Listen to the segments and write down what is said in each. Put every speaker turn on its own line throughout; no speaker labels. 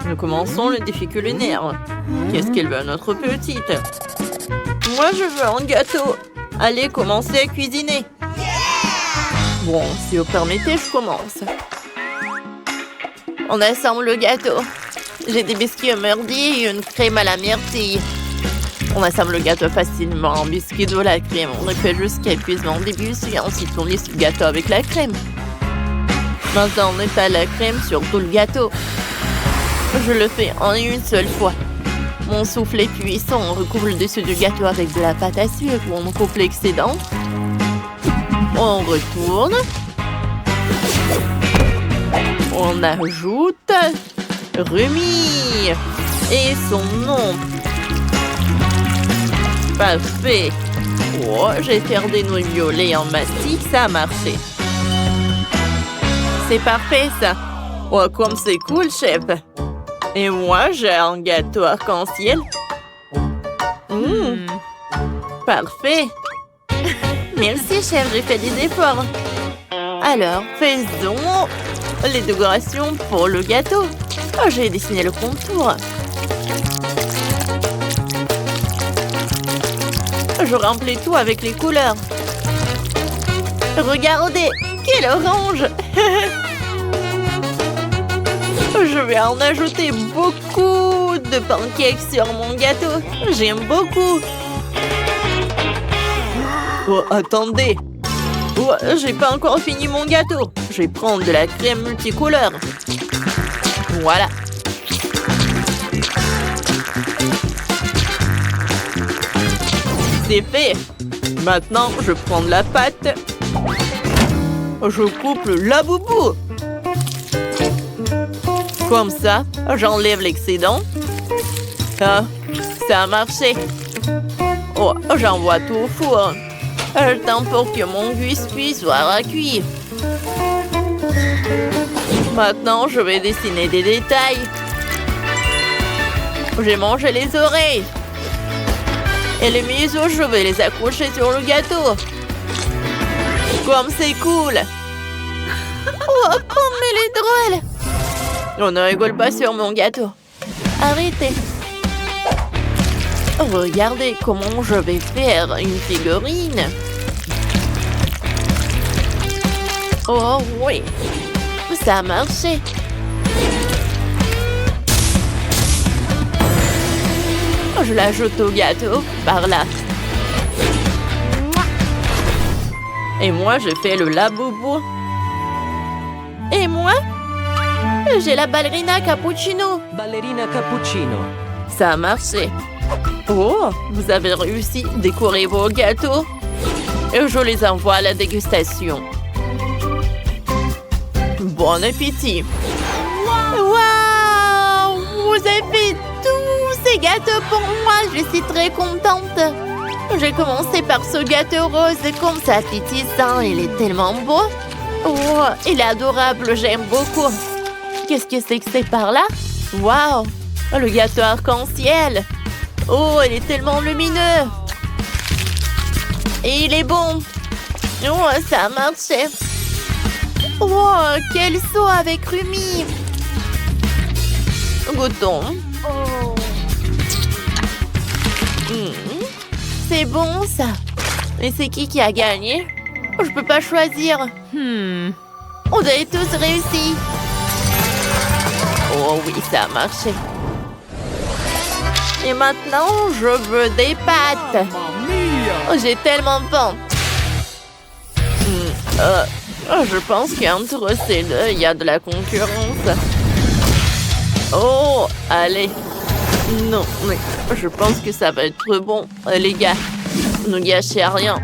Nous commençons le défi culinaire. Qu'est-ce qu'elle veut, notre petite? Moi, je veux un gâteau. Allez, commencez à cuisiner. Bon, si vous permettez, je commence. On assemble le gâteau. J'ai des biscuits mûrdis et une crème à la myrtille. On assemble le gâteau facilement en biscuit de la crème. On le fait jusqu'à épuisement au début et ensuite on lisse le gâteau avec la crème. Maintenant, on étale la crème sur tout le gâteau. Je le fais en une seule fois. Mon soufflet puissant, on recouvre le dessus du gâteau avec de la pâte à sucre. On coupe l'excédent. On retourne. On ajoute Rumi et son nom. Parfait. Oh, j'ai fait des nouilles violets en mastic, ça a marché. C'est parfait, ça. Oh, comme c'est cool, chef. Et moi, j'ai un gâteau arc-en-ciel. Parfait. Merci, chef, j'ai fait des efforts. Alors, faisons les décorations pour le gâteau. Oh, j'ai dessiné le contour. Je remplis tout avec les couleurs. Regardez, quel orange! Je vais en ajouter beaucoup de pancakes sur mon gâteau. J'aime beaucoup. Oh, attendez. Oh, j'ai pas encore fini mon gâteau. Je vais prendre de la crème multicouleur. Voilà. C'est fait. Maintenant, je prends de la pâte. Je coupe le laboubou. Comme ça, j'enlève l'excédent. Ah, ça a marché. Oh, j'envoie tout au four. Le temps pour que mon biscuit soit cuit. Maintenant, je vais dessiner des détails. J'ai mangé les oreilles. Et les museaux, je vais les accrocher sur le gâteau. Comme c'est cool. Oh, comme elle est drôle. On ne rigole pas sur mon gâteau. Arrêtez. Regardez comment je vais faire une figurine. Oh oui, ça a marché. Je l'ajoute au gâteau, par là. Et moi, je fais le laboubou. Et moi, j'ai la ballerina cappuccino.
Ballerina cappuccino.
Ça a marché. Oh, vous avez réussi à décorer vos gâteaux. Et je les envoie à la dégustation. Bon appétit. Waouh! Vous avez fait tous ces gâteaux pour moi. Je suis très contente. J'ai commencé par ce gâteau rose. Comme ça, appétissant. Il est tellement beau. Oh, il est adorable. J'aime beaucoup. Qu'est-ce que c'est par là? Waouh! Le gâteau arc-en-ciel. Oh, il est tellement lumineux. Et il est bon. Oh, ça a marché. Oh, quel saut avec Rumi. Goûtons. C'est bon, ça. Mais c'est qui a gagné? Je peux pas choisir. On a tous réussi. Oh oui, ça a marché. Et maintenant, je veux des pâtes. Oh, j'ai tellement faim. Je pense qu'entre ces deux, il y a de la concurrence. Oh, allez. Non, mais je pense que ça va être bon. Les gars, ne gâchez rien.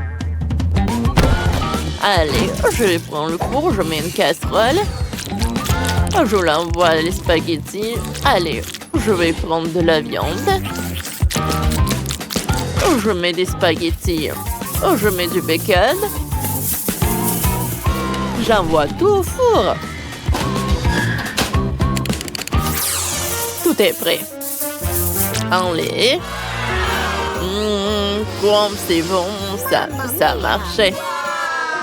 Allez, je prends le four, je mets une casserole. Je l'envoie les spaghettis. Allez, je vais prendre de la viande. Je mets des spaghettis. Je mets du bacon. J'envoie tout au four. Tout est prêt. Allez. Comme c'est bon, ça marchait.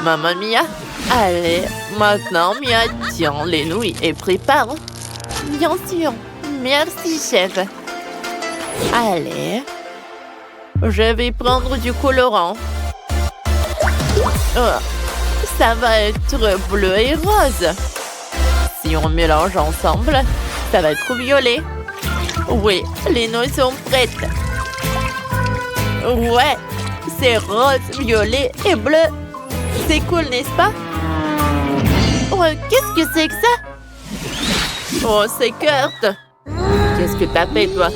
Mamma mia. Allez, maintenant, Mia, tiens les nouilles et prépare. Bien sûr. Merci, chef. Allez. Je vais prendre du colorant. Oh, ça va être bleu et rose. Si on mélange ensemble, ça va être violet. Oui, les noix sont prêtes. Ouais, c'est rose, violet et bleu. C'est cool, n'est-ce pas? Oh, qu'est-ce que c'est que ça? Oh, c'est Kurt. Qu'est-ce que t'as fait, toi?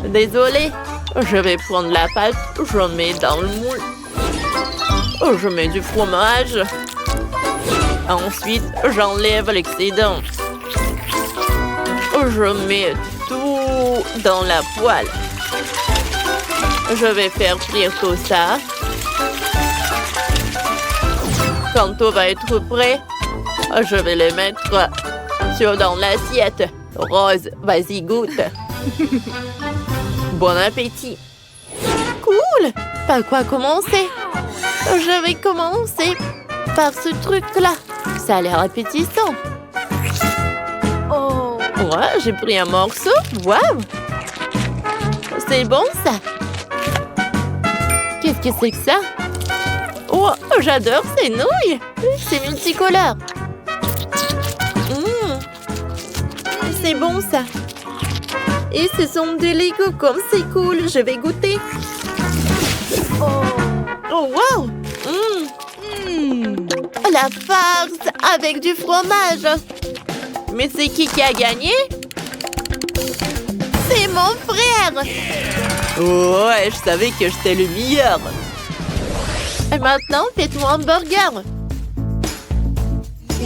Désolé. Je vais prendre la pâte, je mets dans le moule. Oh, je mets du fromage. Ensuite, j'enlève l'excédent. Je mets tout dans la poêle. Je vais faire frire tout ça. Quand tout va être prêt, je vais le mettre dans l'assiette. Rose, vas-y, goûte. Bon appétit. Cool. Par quoi commencer? Je vais commencer par ce truc-là. Ça a l'air appétissant. Oh. Ouais, j'ai pris un morceau. Waouh. C'est bon, ça. Qu'est-ce que c'est que ça? Oh, j'adore ces nouilles. C'est multicolore. C'est bon, ça. Et ce sont des Legos comme c'est cool. Je vais goûter. Oh, wow. La farce avec du fromage. Mais c'est qui a gagné? C'est mon frère. Ouais, je savais que j'étais le meilleur. Et maintenant, faites-moi un burger.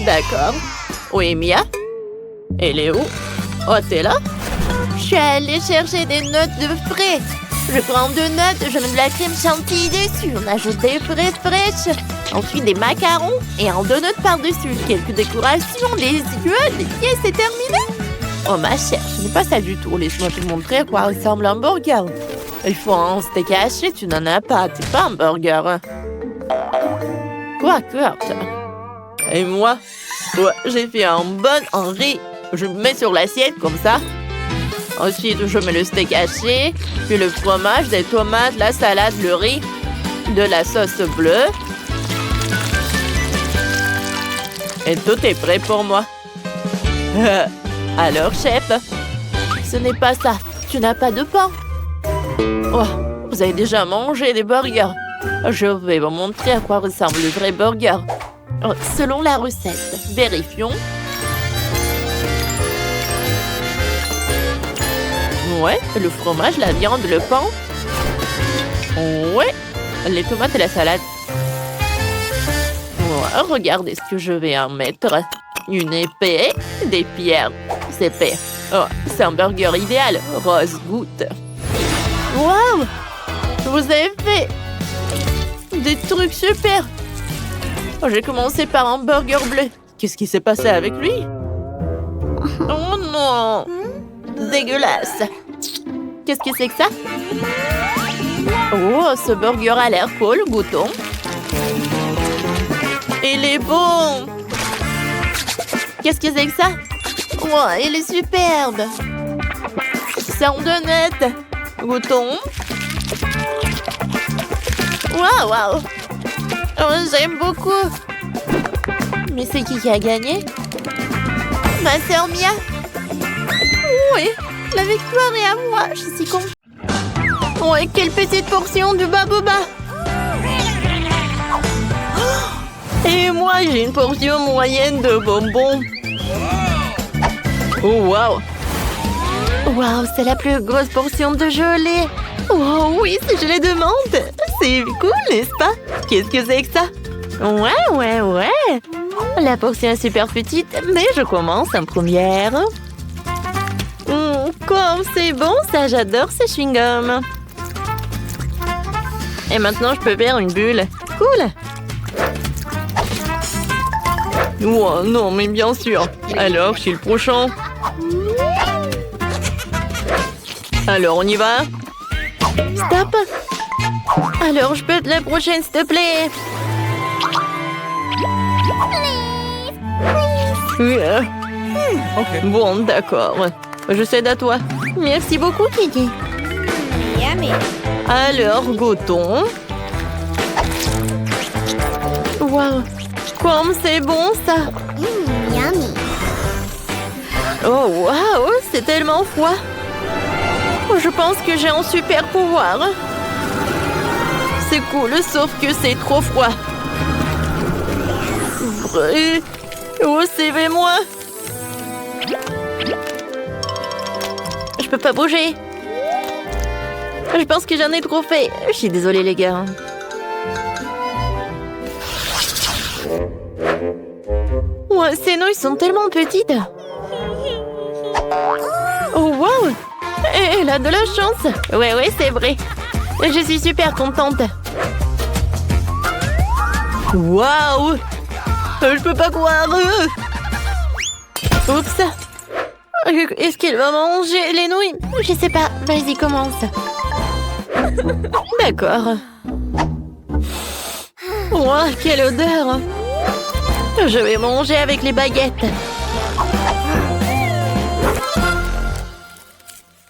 D'accord. Oui, Mia? Elle est où? Oh, t'es là? Je suis allée chercher des notes de frais. Je prends 2 notes, je mets de la crème chantilly dessus. On ajoute des fraises fraîches. Ensuite, des macarons et un donut par-dessus. Quelques décorations, des yeux, des pièces, c'est terminé. Oh, ma chère, ce n'est pas ça du tout. Laisse-moi te montrer à quoi ressemble un burger. Il faut un steak haché, tu n'en as pas. C'est pas un burger. Quoi, Kurt? Et moi? Ouais, j'ai fait un riz. Je le mets sur l'assiette, comme ça. Ensuite, je mets le steak haché, puis le fromage, des tomates, la salade, le riz, de la sauce bleue. Et tout est prêt pour moi. Alors, chef, ce n'est pas ça. Tu n'as pas de pain. Oh, vous avez déjà mangé des burgers. Je vais vous montrer à quoi ressemble le vrai burger. Oh, selon la recette, vérifions. Ouais, le fromage, la viande, le pain. Ouais, les tomates et la salade. Ouais, regardez ce que je vais en mettre. Une épée, des pierres. C'est épais. Oh, c'est un burger idéal. Rose goûte. Waouh! Vous avez fait des trucs super. Oh, j'ai commencé par un burger bleu. Qu'est-ce qui s'est passé avec lui? Oh non! Dégueulasse. Qu'est-ce que c'est que ça? Oh, ce burger a l'air cool. Goûtons. Il est bon. Qu'est-ce que c'est que ça? Oh, il est superbe. C'est en donut. Goûtons. Waouh, waouh. Oh, j'aime beaucoup. Mais c'est qui a gagné? Ma sœur Mia. Oui, la victoire est à moi. Je suis contente. Oh, et quelle petite portion de baboba. Et moi, j'ai une portion moyenne de bonbons. Oh, waouh. Waouh, c'est la plus grosse portion de gelée. Oh oui, c'est gelée de menthe. C'est cool, n'est-ce pas? Qu'est-ce que c'est que ça? Ouais. La portion est super petite, mais je commence en première. Comme c'est bon, ça, j'adore ces chewing-gums. Et maintenant, je peux faire une bulle. Cool. Oh non, mais bien sûr. Alors, je suis le prochain. Alors, on y va? Stop. Alors, je peux être la prochaine, s'il te plaît? Ok. Bon, d'accord. Je cède à toi. Merci beaucoup, Kiki.
Yummy.
Alors, goûtons. Waouh, comme c'est bon, ça.
Yummy.
Oh, waouh, c'est tellement froid. Je pense que j'ai un super pouvoir. C'est cool, sauf que c'est trop froid. Oh, moi. Je peux pas bouger. Je pense que j'en ai trop fait. Je suis désolée, les gars. Ouais, ces nouilles sont tellement petites. Oh, wow! Elle a de la chance. Ouais, c'est vrai. Je suis super contente. Waouh! Je peux pas croire. Oups. Est-ce qu'il va manger les nouilles? Je sais pas. Vas-y, commence. D'accord. Wow, quelle odeur! Je vais manger avec les baguettes.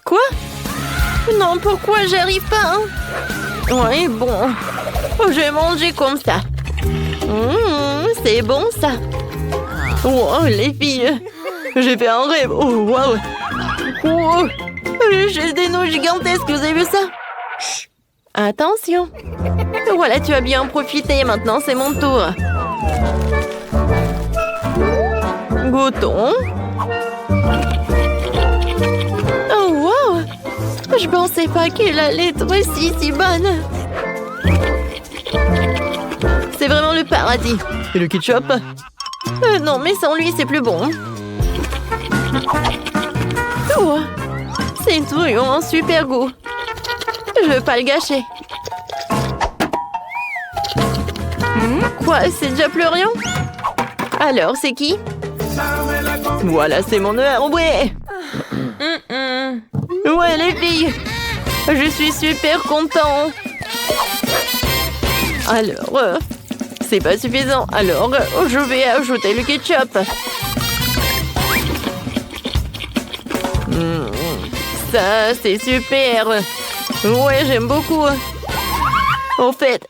Quoi? Non, pourquoi j'arrive pas, hein? Ouais, bon. Je vais manger comme ça. C'est bon, ça. Wow, les filles. J'ai fait un rêve. Oh, wow. Oh, j'ai des nouilles gigantesques. Vous avez vu ça? Chut. Attention. Voilà, tu as bien profité. Maintenant, c'est mon tour. Goûtons. Oh, wow! Je pensais pas qu'elle allait être si bonne. C'est vraiment le paradis. Et le ketchup? Non, mais sans lui, c'est plus bon. Oh, ces nouilles ont un super goût. Je veux pas le gâcher. Quoi? C'est déjà plus rien? Alors, c'est qui? Voilà, c'est mon heure, ouais! Ouais, les filles! Je suis super content! Alors, c'est pas suffisant. Alors, je vais ajouter le ketchup. Ça, c'est super! Ouais, j'aime beaucoup. En fait,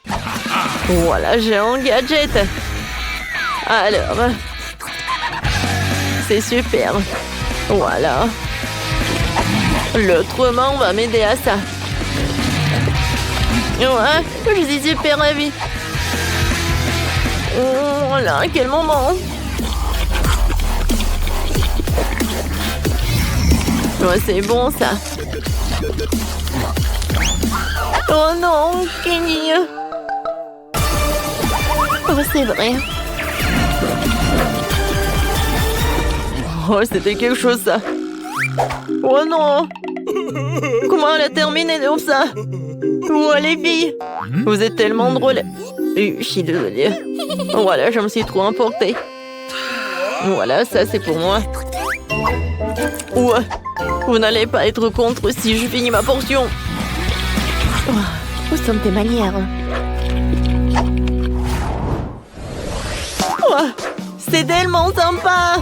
voilà, j'ai un gadget. Alors, c'est super. Voilà. L'autre main va m'aider à ça. Ouais, je suis super ravie. Oh là, quel moment. Ouais, c'est bon, ça. Oh non, Kenny. Oh, c'est vrai. Oh, c'était quelque chose, ça. Oh non! Comment elle a terminé comme ça? Oh, les filles! Vous êtes tellement drôles. Je suis désolée. Voilà, je me suis trop emportée. Voilà, ça, c'est pour moi. Ouais, vous n'allez pas être contre si je finis ma portion. Oh, où sont tes manières? Oh, c'est tellement sympa!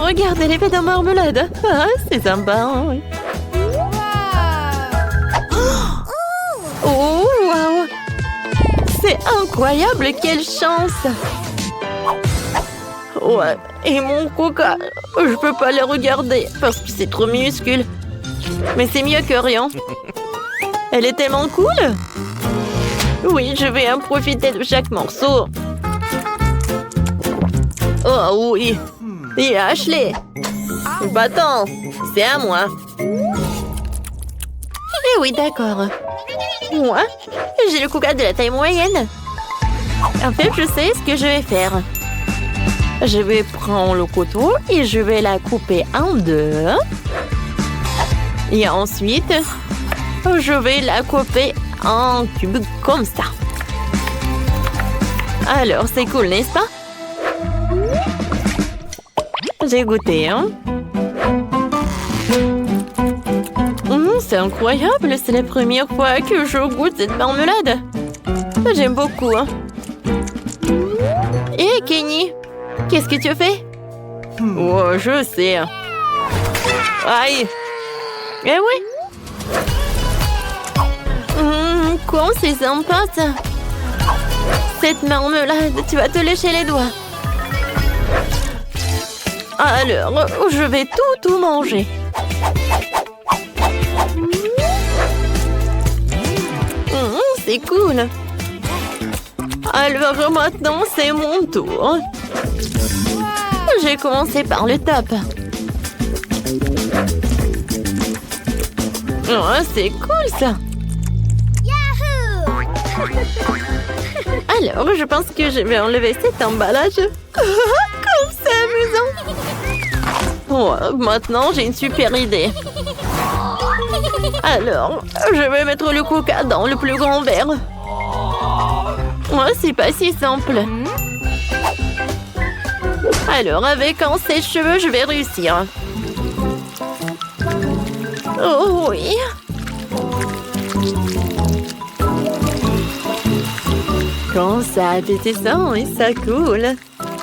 Regardez l'effet de marmelade. Ah, c'est sympa, oui. Oh, wow! C'est incroyable, quelle chance! Ouais, et mon coca, je peux pas le regarder parce que c'est trop minuscule. Mais c'est mieux que rien. Elle est tellement cool! Oui, je vais en profiter de chaque morceau. Oh oui! Et Ashley! Bâton! C'est à moi! Eh oui, d'accord. Moi, j'ai le coca de la taille moyenne. En fait, je sais ce que je vais faire. Je vais prendre le couteau et je vais la couper en deux. Et ensuite, je vais la couper en cubes comme ça. Alors, c'est cool, n'est-ce pas? J'ai goûté, hein? C'est incroyable, c'est la première fois que je goûte cette marmelade. J'aime beaucoup, hein? Hé, Kenny, qu'est-ce que tu fais? Oh, je sais. Aïe. Eh oui. Quoi, c'est sympa ça. Cette marmelade, tu vas te lécher les doigts. Alors, je vais tout manger. C'est cool. Alors maintenant, c'est mon tour. J'ai commencé par le top. Oh, c'est cool ça. Alors, je pense que je vais enlever cet emballage. Comme c'est amusant. Oh, maintenant, j'ai une super idée. Alors, je vais mettre le coca dans le plus grand verre. Oh, c'est pas si simple. Alors, avec un sèche-cheveux, je vais réussir. Oh oui. Quand ça appétissant et ça coule.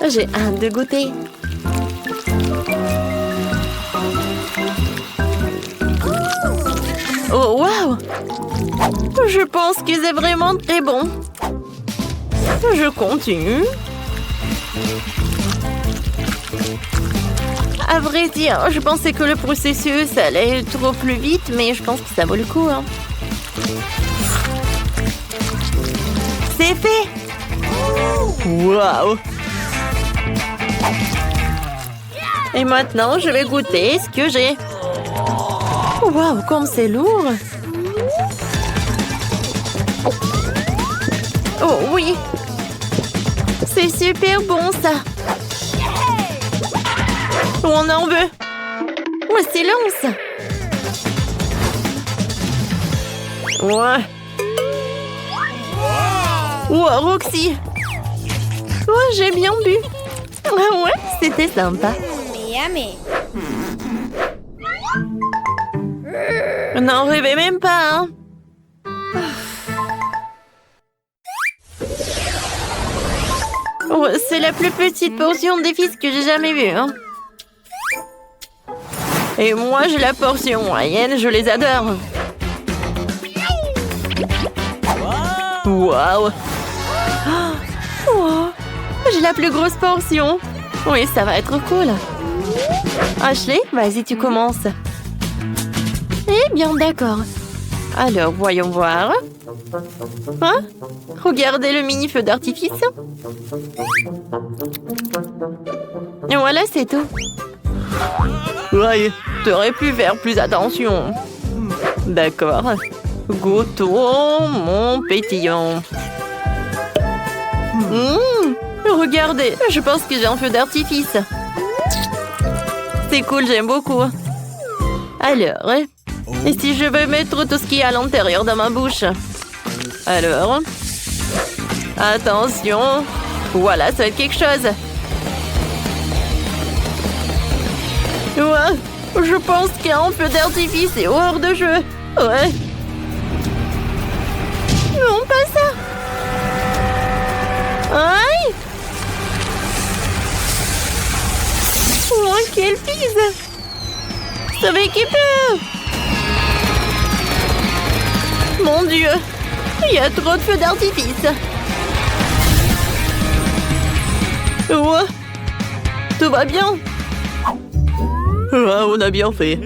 J'ai hâte de goûter. Oh, waouh! Je pense que c'est vraiment très bon. Je continue. À vrai dire, je pensais que le processus allait trop plus vite, mais je pense que ça vaut le coup. Hein. C'est fait! Waouh! Et maintenant, je vais goûter ce que j'ai. Waouh, comme c'est lourd! Oh oui! C'est super bon ça! On en veut! Oh, silence! Ouais! Oh, Roxy! Oh, j'ai bien bu! Ah ouais, c'était sympa!
Yummy.
N'en rêvez même pas, hein? Oh, c'est la plus petite portion des fils que j'ai jamais vue, hein? Et moi, j'ai la portion moyenne, je les adore. Waouh! Oh, j'ai la plus grosse portion. Oui, ça va être cool. Ashley, vas-y, tu commences. Eh bien, d'accord. Alors, voyons voir. Hein? Regardez le mini-feu d'artifice. Et voilà, c'est tout. Ouais, t'aurais pu faire plus attention. D'accord. Goûtons mon pétillant. Regardez, je pense que j'ai un feu d'artifice. C'est cool, j'aime beaucoup. Alors, et si je veux mettre tout ce qui est à l'intérieur dans ma bouche? Alors, attention. Voilà, ça va être quelque chose. Ouais, je pense qu'un feu d'artifice est hors de jeu. Ouais. Non, pas ça. Aïe. Oh, quelle pise. Sauvez-qui peut. Mon Dieu, il y a trop de feux d'artifice. Ouais. Tout va bien. Ah, on a bien fait.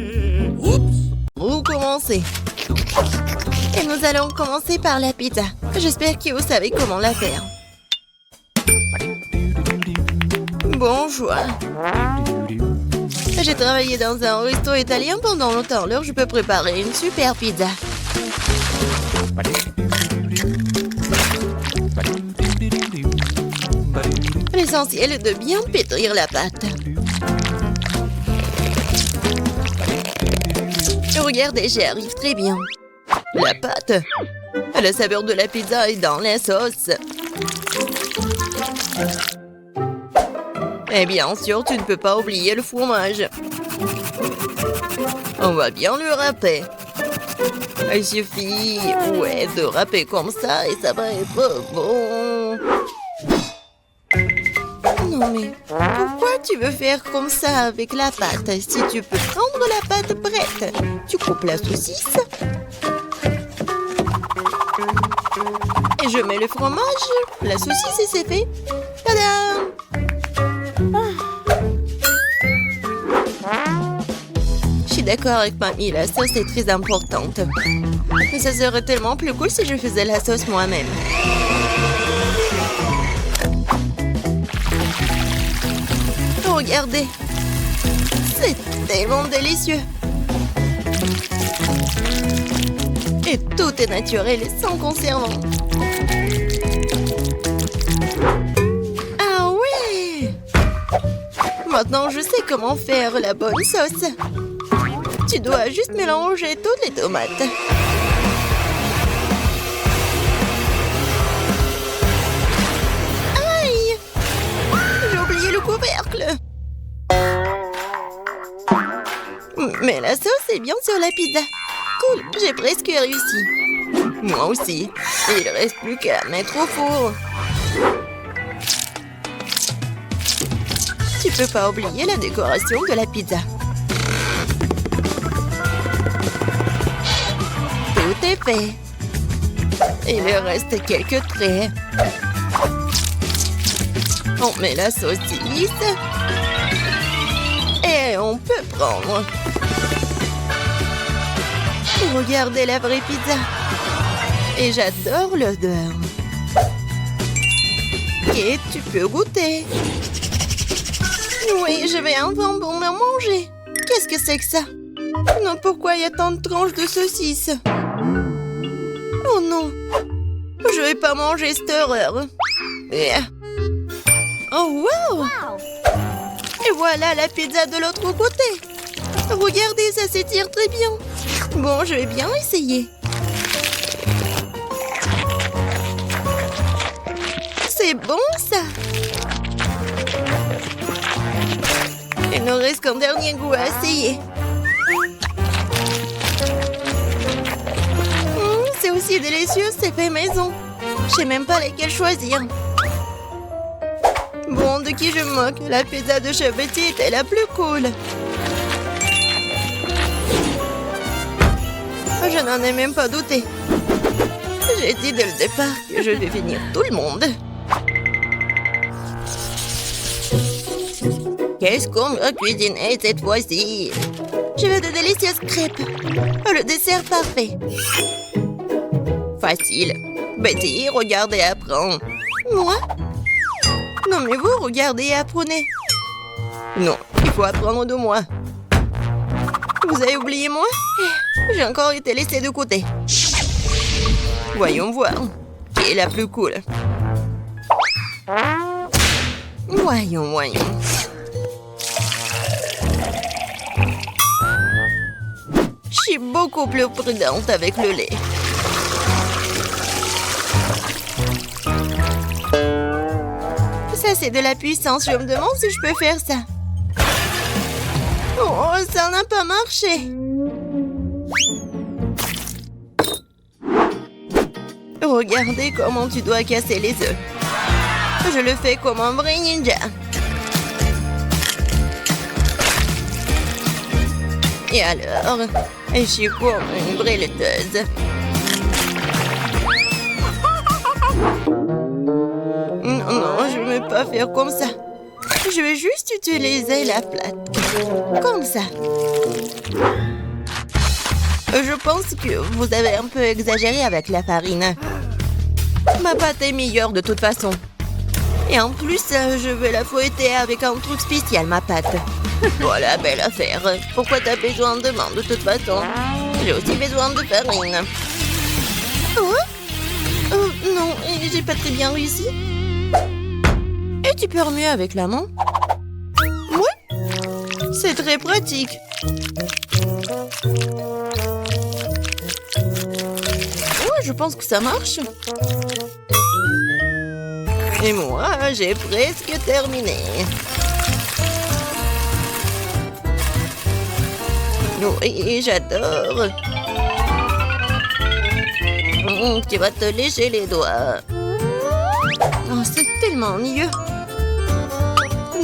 Vous commencez. Et nous allons commencer par la pizza. J'espère que vous savez comment la faire. Bonjour. J'ai travaillé dans un resto italien pendant longtemps, alors je peux préparer une super pizza. L'essentiel est de bien pétrir la pâte. Regardez, j'y arrive très bien. La pâte. La saveur de la pizza est dans la sauce. Et bien sûr, tu ne peux pas oublier le fromage. On va bien le râper. Il suffit, ouais, de râper comme ça et ça va être bon. Non mais, pourquoi tu veux faire comme ça avec la pâte? Si tu peux prendre la pâte prête, tu coupes la saucisse. Et je mets le fromage, la saucisse et c'est fait. Tadam! Je suis d'accord avec mamie, la sauce est très importante. Mais ça serait tellement plus cool si je faisais la sauce moi-même. Regardez, c'est tellement délicieux. Et tout est naturel et sans conservant. Ah ouais! Maintenant, je sais comment faire la bonne sauce. Tu dois juste mélanger toutes les tomates. Aïe! J'ai oublié le couvercle. Mais la sauce est bien sur la pizza. Cool, j'ai presque réussi. Moi aussi. Il reste plus qu'à mettre au four. Tu peux pas oublier la décoration de la pizza. Tout est fait. Il reste quelques traits. On met la saucisse. Et on peut prendre. Regardez la vraie pizza. Et j'adore l'odeur. Et tu peux goûter. Oui, je vais enfin pour me manger. Qu'est-ce que c'est que ça? Non, pourquoi il y a tant de tranches de saucisses? Oh non. Je vais pas manger cette horreur. Oh wow! Et voilà la pizza de l'autre côté. Regardez, ça s'étire très bien. Bon, je vais bien essayer. C'est bon, ça. Il nous reste qu'un dernier goût à essayer. C'est aussi délicieux, c'est fait maison. Je sais même pas lesquels choisir. Bon, de qui je me moque? La pizza de Chef Betty était la plus cool. Je n'en ai même pas douté. J'ai dit dès le départ que je vais finir tout le monde. Qu'est-ce qu'on va cuisiner cette fois-ci? Je veux de délicieuses crêpes. Oh, le dessert parfait. Facile. Betty, regarde et apprends. Moi? Non, mais vous, regardez et apprenez. Non, il faut apprendre de moi. Vous avez oublié moi? J'ai encore été laissée de côté. Voyons voir. Qui est la plus cool? Voyons. Je suis beaucoup plus prudente avec le lait. Ça, c'est de la puissance. Je me demande si je peux faire ça. Oh, ça n'a pas marché. Regardez comment tu dois casser les œufs. Je le fais comme un vrai ninja. Et alors, je suis comme une vraie laiteuse. Non, je ne vais pas faire comme ça. Je vais juste utiliser la plate. Comme ça. Je pense que vous avez un peu exagéré avec la farine. Ma pâte est meilleure de toute façon. Et en plus, je vais la fouetter avec un truc spécial, ma pâte. Voilà, belle affaire. Pourquoi t'as besoin de main de toute façon? J'ai aussi besoin de farine. Oh? Non, j'ai pas très bien réussi. Et tu peux remuer avec la main? Oui, c'est très pratique. Ouais, je pense que ça marche. Et moi, j'ai presque terminé. Oui, j'adore. Tu vas te lécher les doigts. Oh, c'est tellement ennuyeux.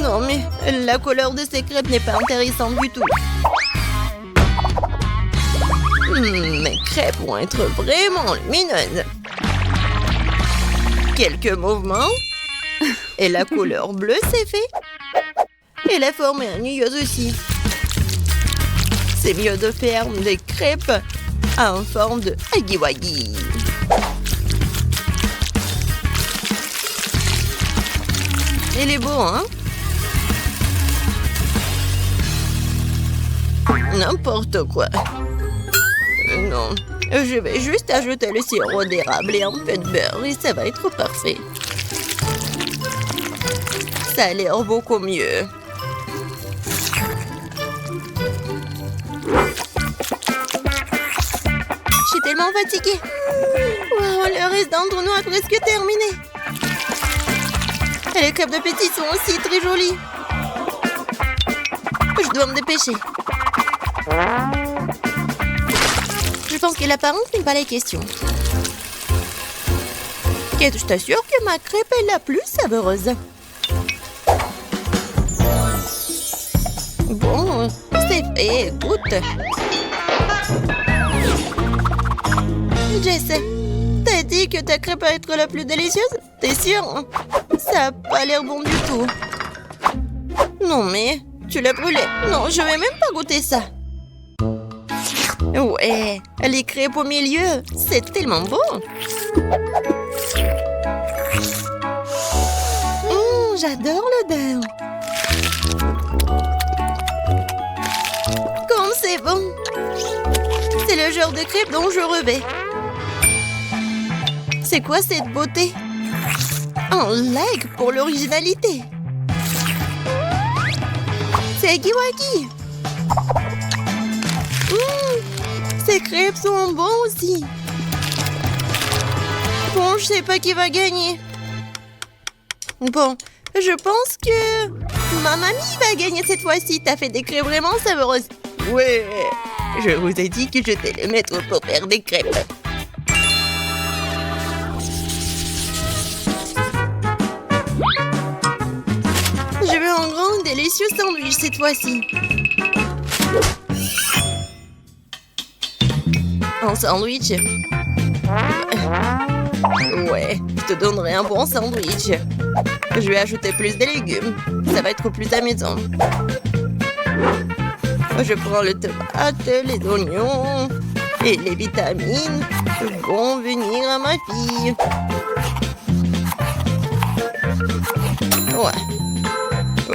Non, mais la couleur de ces crêpes n'est pas intéressante du tout. Mes crêpes vont être vraiment lumineuses. Quelques mouvements. Et la couleur bleue s'est fait. Et la forme est ennuyeuse aussi. C'est mieux de faire des crêpes en forme de huggy-wuggy. Il est beau, hein? N'importe quoi. Non, je vais juste ajouter le sirop d'érable et un peu de beurre et ça va être parfait. Ça a l'air beaucoup mieux. Je suis tellement fatiguée. Wow, le reste d'entre nous a presque terminé. Et les crêpes de petit sont aussi très jolies. Je dois me dépêcher. Je pense que l'apparence n'est pas la question. Kate, je t'assure que ma crêpe est la plus savoureuse. Bon, c'est fait, écoute. Jess, t'as dit que ta crêpe va être la plus délicieuse? T'es sûre? Ça a pas l'air bon du tout. Non mais, tu l'as brûlé. Non, je vais même pas goûter ça. Ouais, les crêpes au milieu, c'est tellement bon. J'adore l'odeur. Comme c'est bon. C'est le genre de crêpes dont je rêvais. C'est quoi cette beauté? Un like pour l'originalité. C'est huggy-wuggy. Ces crêpes sont bons aussi. Bon, je sais pas qui va gagner. Bon, je pense que ma mamie va gagner cette fois-ci. T'as fait des crêpes vraiment savoureuses. Ouais, je vous ai dit que j'étais le maître pour faire des crêpes. Je veux un grand délicieux sandwich cette fois-ci. Un sandwich? Ouais, je te donnerai un bon sandwich. Je vais ajouter plus de légumes. Ça va être plus amusant. Je prends le tomate, les oignons et les vitamines vont venir à ma fille. Ouais.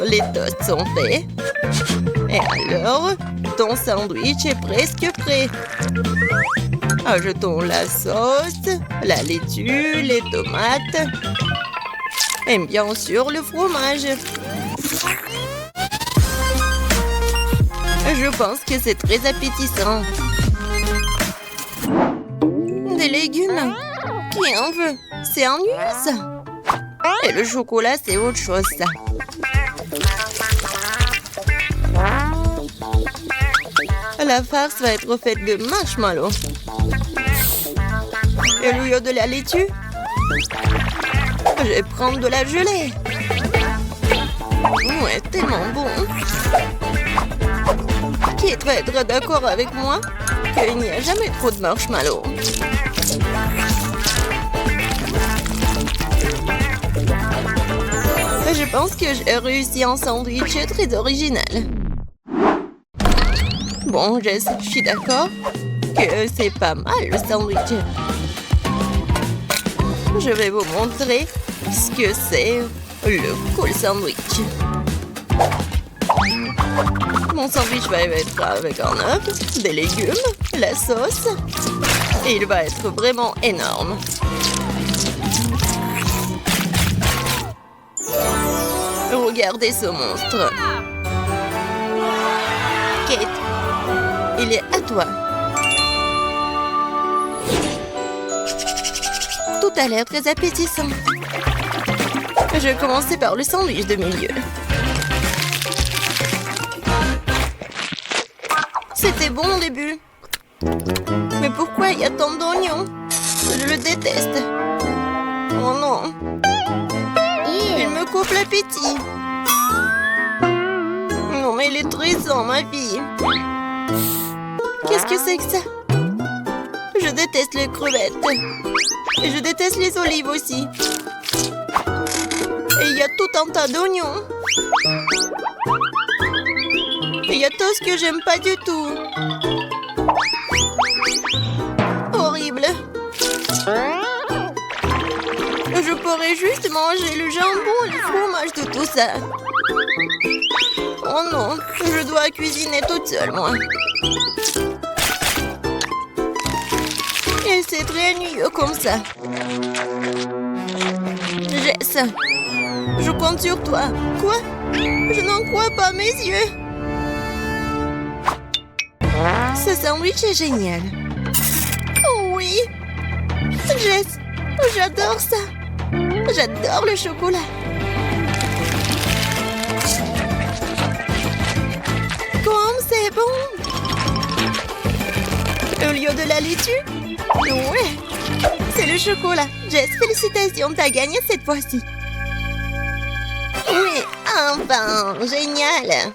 Les toasts sont faits. Et alors, ton sandwich est presque prêt. Ajoutons la sauce, la laitue, les tomates et bien sûr le fromage. Je pense que c'est très appétissant. Des légumes? Qui en veut? C'est ennuyeux ça. Et le chocolat, c'est autre chose ça. La farce va être faite de marshmallows. Et au lieu de la laitue, je vais prendre de la gelée. Ouais, tellement bon. Kate va être d'accord avec moi qu'il n'y a jamais trop de marshmallows. Je pense que j'ai réussi un sandwich très original. Bon, Jess, je suis d'accord que c'est pas mal le sandwich. Je vais vous montrer ce que c'est le cool sandwich. Mon sandwich va être avec un œuf, des légumes, la sauce. Et il va être vraiment énorme. Regardez ce monstre. Kate, il est à toi. Tout a l'air très appétissant. Je vais commencer par le sandwich de milieu. C'était bon au début. Mais pourquoi il y a tant d'oignons? Je le déteste. Oh non. Il me coupe l'appétit.
il est tressant, ma fille. Qu'est-ce que c'est que ça? Je déteste les crevettes. Et je déteste les olives aussi. Et il y a tout un tas d'oignons. Et il y a tout ce que j'aime pas du tout. Horrible. Je pourrais juste manger le jambon et le fromage de tout ça. Oh non, je dois cuisiner toute seule, moi. Et c'est très ennuyeux comme ça. Jess, je compte sur toi. Quoi? Je n'en crois pas mes yeux. Ce sandwich est génial. Oh oui. Jess, j'adore ça. J'adore le chocolat. Comme c'est bon. Au lieu de la laitue? Ouais. C'est le chocolat. Jess, félicitations, t'as gagné cette fois-ci. Oui, enfin, génial.